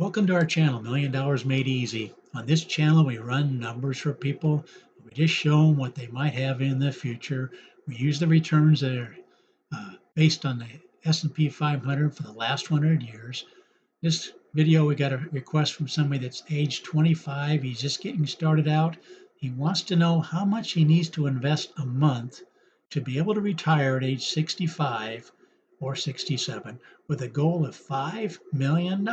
Welcome to our channel, $1 Million Made Easy. On this channel, we run numbers for people. We just show them what they might have in the future. We use the returns that are based on the S&P 500 for the last 100 years. This video, we got a request from somebody that's age 25. He's just getting started out. He wants to know how much he needs to invest a month to be able to retire at age 65 or 67 with a goal of $5 million.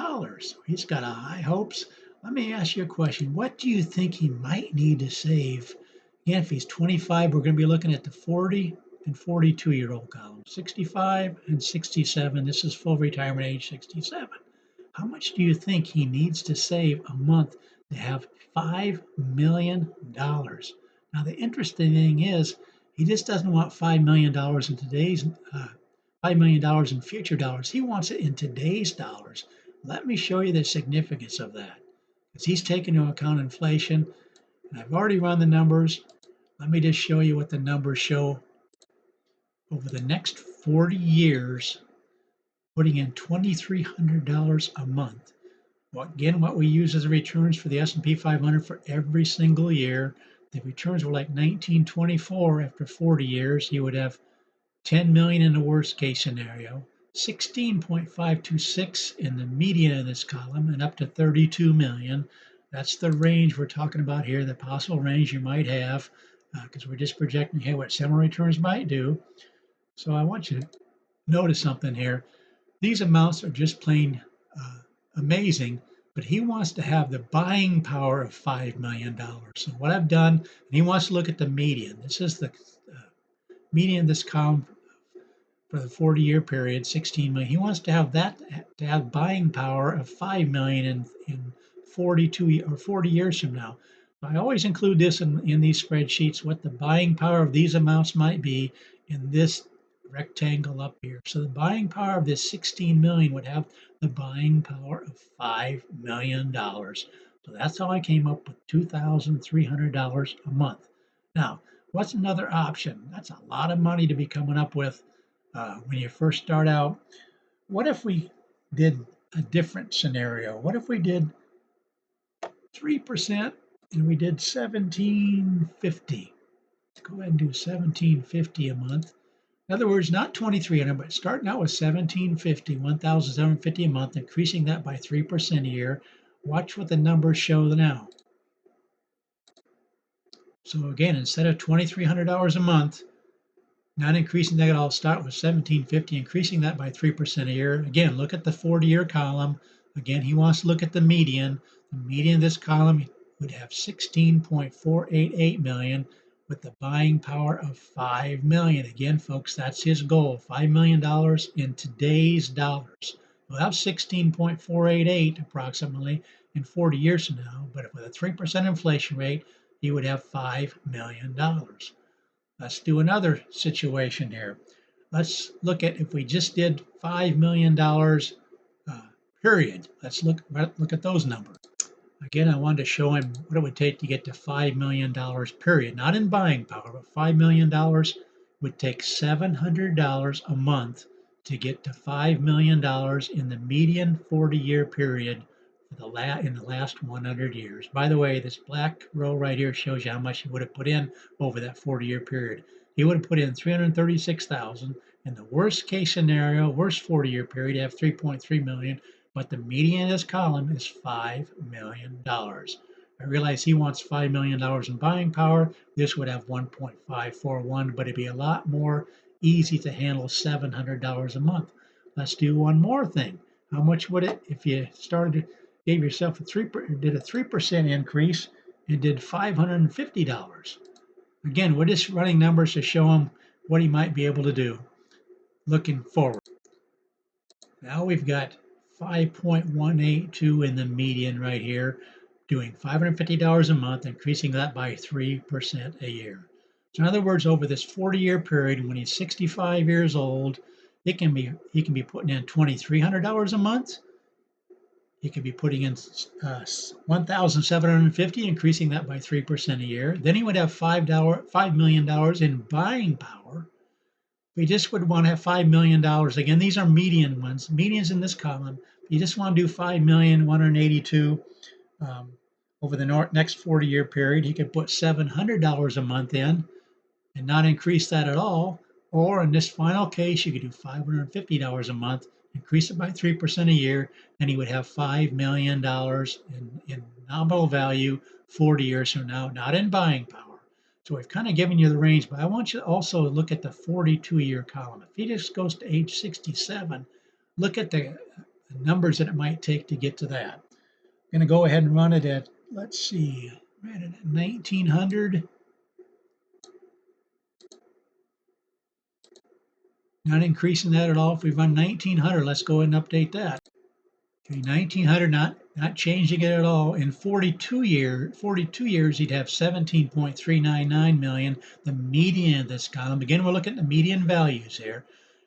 He's got high hopes. Let me ask you a question. What do you think he might need to save? Again, if he's 25, we're going to be looking at the 40 and 42-year-old column. 65 and 67. This is full retirement age 67. How much do you think he needs to save a month to have $5 million? Now, the interesting thing is, he just doesn't want $5 million in today's $5 million in future dollars. He wants it in today's dollars. Let me show you the significance of that, because he's taking into account inflation. And I've already run the numbers. Let me just show you what the numbers show over the next 40 years, putting in $2,300 a month. Well, again, what we use as the returns for the S&P 500 for every single year. The returns were like 1924. After 40 years, he would have 10 million in the worst case scenario, 16.526 in the median of this column, and up to 32 million. That's the range we're talking about here, the possible range you might have, because we're just projecting here what similar returns might do. So I want you to notice something here. These amounts are just plain amazing, but he wants to have the buying power of $5 million. So what I've done, and he wants to look at the median. This is the median of this column for the 40-year period, 16 million. He wants to have that to have buying power of 5 million in 42 or 40 years from now. I always include this in these spreadsheets, what the buying power of these amounts might be in this rectangle up here. So the buying power of this 16 million would have the buying power of $5 million. So that's how I came up with $2,300 a month. Now, what's another option? That's a lot of money to be coming up with when you first start out. What if we did a different scenario? What if we did 3% and we did 1750? Let's go ahead and do 1750 a month. In other words, not 2,300, but starting out with 1750, 1,750 a month, increasing that by 3% a year. Watch what the numbers show now. So again, instead of $2,300 a month, not increasing that at all, start with 1750, increasing that by 3% a year. Again, look at the 40-year column. Again, he wants to look at the median. The median of this column would have 16.488 million with the buying power of 5 million. Again, folks, that's his goal, $5 million in today's dollars. We'll have 16.488 approximately in 40 years from now, but with a 3% inflation rate, he would have $5 million. Let's do another situation here. Let's look at if we just did $5 million period. Let's look at those numbers. Again, I wanted to show him what it would take to get to $5 million period, not in buying power, but $5 million would take $700 a month to get to $5 million in the median 40-year period in the last 100 years. By the way, this black row right here shows you how much he would have put in over that 40-year period. He would have put in $336,000. In the worst case scenario, worst 40-year period, you have $3.3 million, but the median of this column is $5 million. I realize he wants $5 million in buying power. This would have 1.541, but it'd be a lot more easy to handle $700 a month. Let's do one more thing. How much would it, if you gave yourself did a 3% increase and did $550? Again, we're just running numbers to show him what he might be able to do looking forward. Now we've got 5.182 in the median right here, doing $550 a month, increasing that by 3% a year. So in other words, over this 40-year period, when he's 65 years old, he can be putting in $2,300 a month. He could be putting in 1,750, increasing that by 3% a year. Then he would have $5 million in buying power. We just would want to have $5 million. Again, these are median ones. Medians in this column, you just want to do 5,182 over the next 40-year period, you could put $700 a month in and not increase that at all. Or in this final case, you could do $550 a month, increase it by 3% a year, and you would have $5 million in nominal value 40 years from now, not in buying power. So we've kind of given you the range, but I want you to also look at the 42-year column. If he just goes to age 67, look at the numbers that it might take to get to that. I'm going to go ahead and run it at, let's see, ran it at 1900. Not increasing that at all. If we run 1900, let's go ahead and update that. Okay, 1900, not changing it at all. In 42 years, he'd have 17.399 million, the median of this column. Again, we're looking at the median values here,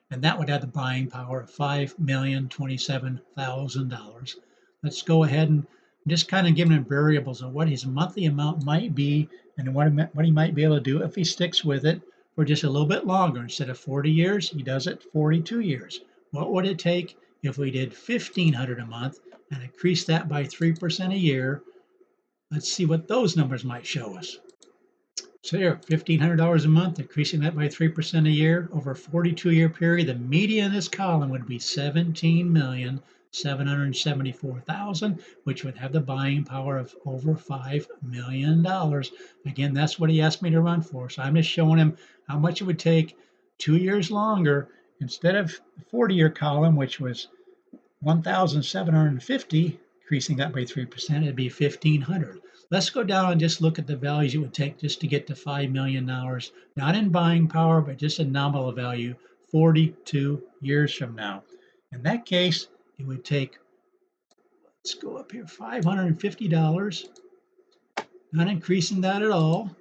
and that would have the buying power of $5,027,000. Let's go ahead and just kind of give him variables of what his monthly amount might be and what he might be able to do if he sticks with it for just a little bit longer. Instead of 40 years, he does it 42 years. What would it take if we did $1,500 a month and increase that by 3% a year? Let's see what those numbers might show us. So there, $1,500 a month, increasing that by 3% a year over a 42-year period. The median in this column would be 17,774,000, which would have the buying power of over $5 million. Again, that's what he asked me to run for. So I'm just showing him how much it would take 2 years longer. Instead of the 40-year column, which was 1,750, increasing that by 3%, it'd be 1,500. Let's go down and just look at the values it would take just to get to $5 million, not in buying power, but just in nominal value 42 years from now. In that case, it would take, let's go up here, $550, not increasing that at all.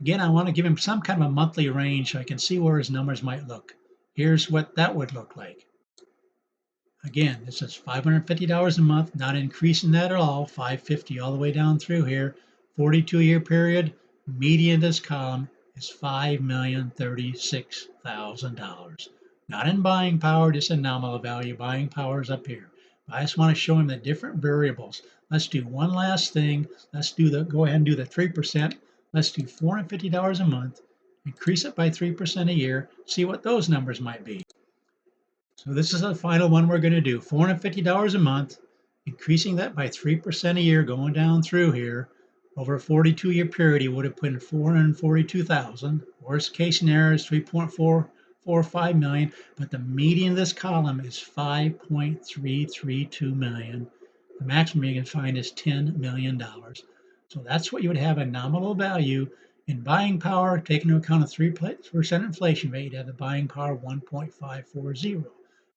Again, I want to give him some kind of a monthly range so I can see where his numbers might look. Here's what that would look like. Again, this is $550 a month, not increasing that at all, $550 all the way down through here. 42-year period, median this column is $5,036,000. Not in buying power, just in nominal value. Buying power is up here. I just want to show him the different variables. Let's do one last thing. Let's go ahead and do the 3%. Let's do $450 a month, increase it by 3% a year, see what those numbers might be. So this is the final one we're going to do. $450 a month, increasing that by 3% a year, going down through here. Over a 42-year period, he would have put in 442,000. Worst case scenario is 3.445 million, but the median of this column is 5.332 million. The maximum you can find is $10 million. So that's what you would have a nominal value. In buying power, taking into account a 3% inflation rate, you'd have the buying power of 1.540.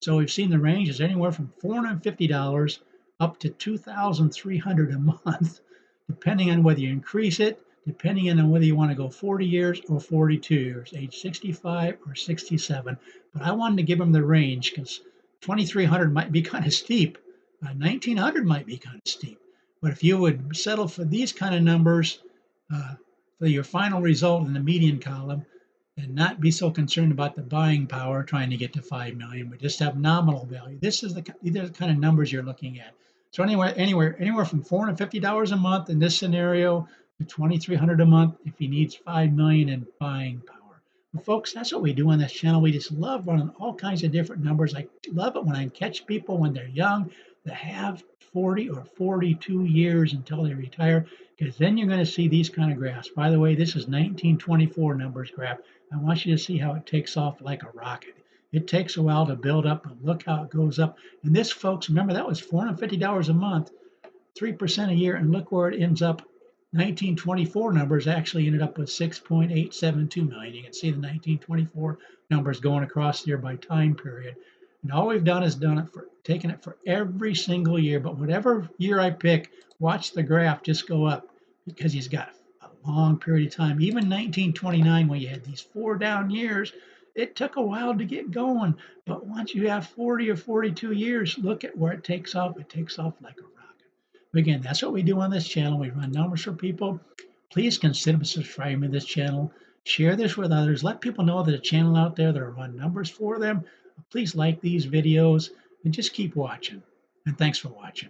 So we've seen the range is anywhere from $450 up to $2,300 a month, depending on whether you increase it, depending on whether you want to go 40 years or 42 years, age 65 or 67. But I wanted to give them the range because 2,300 might be kind of steep. 1,900 might be kind of steep. But if you would settle for these kind of numbers for your final result in the median column, and not be so concerned about the buying power trying to get to 5 million, but just have nominal value. These are the kind of numbers you're looking at. So anywhere from $450 a month in this scenario to $2,300 a month if he needs 5 million in buying power. Well, folks, that's what we do on this channel. We just love running all kinds of different numbers. I love it when I catch people when they're young that have 40 or 42 years until they retire, because then you're going to see these kind of graphs. By the way, this is 1924 numbers graph. I want you to see how it takes off like a rocket. It takes a while to build up, but look how it goes up. And this, folks, remember that was $450 a month, 3% a year, and look where it ends up. 1924 numbers actually ended up with 6.872 million. You can see the 1924 numbers going across there by time period. And all we've done is taken it for every single year. But whatever year I pick, watch the graph just go up because he's got a long period of time. Even 1929, when you had these 4 down years, it took a while to get going. But once you have 40 or 42 years, look at where it takes off. It takes off like a rocket. But again, that's what we do on this channel. We run numbers for people. Please consider subscribing to this channel. Share this with others. Let people know there's a channel out there that will run numbers for them. Please like these videos and just keep watching. and thanks for watching.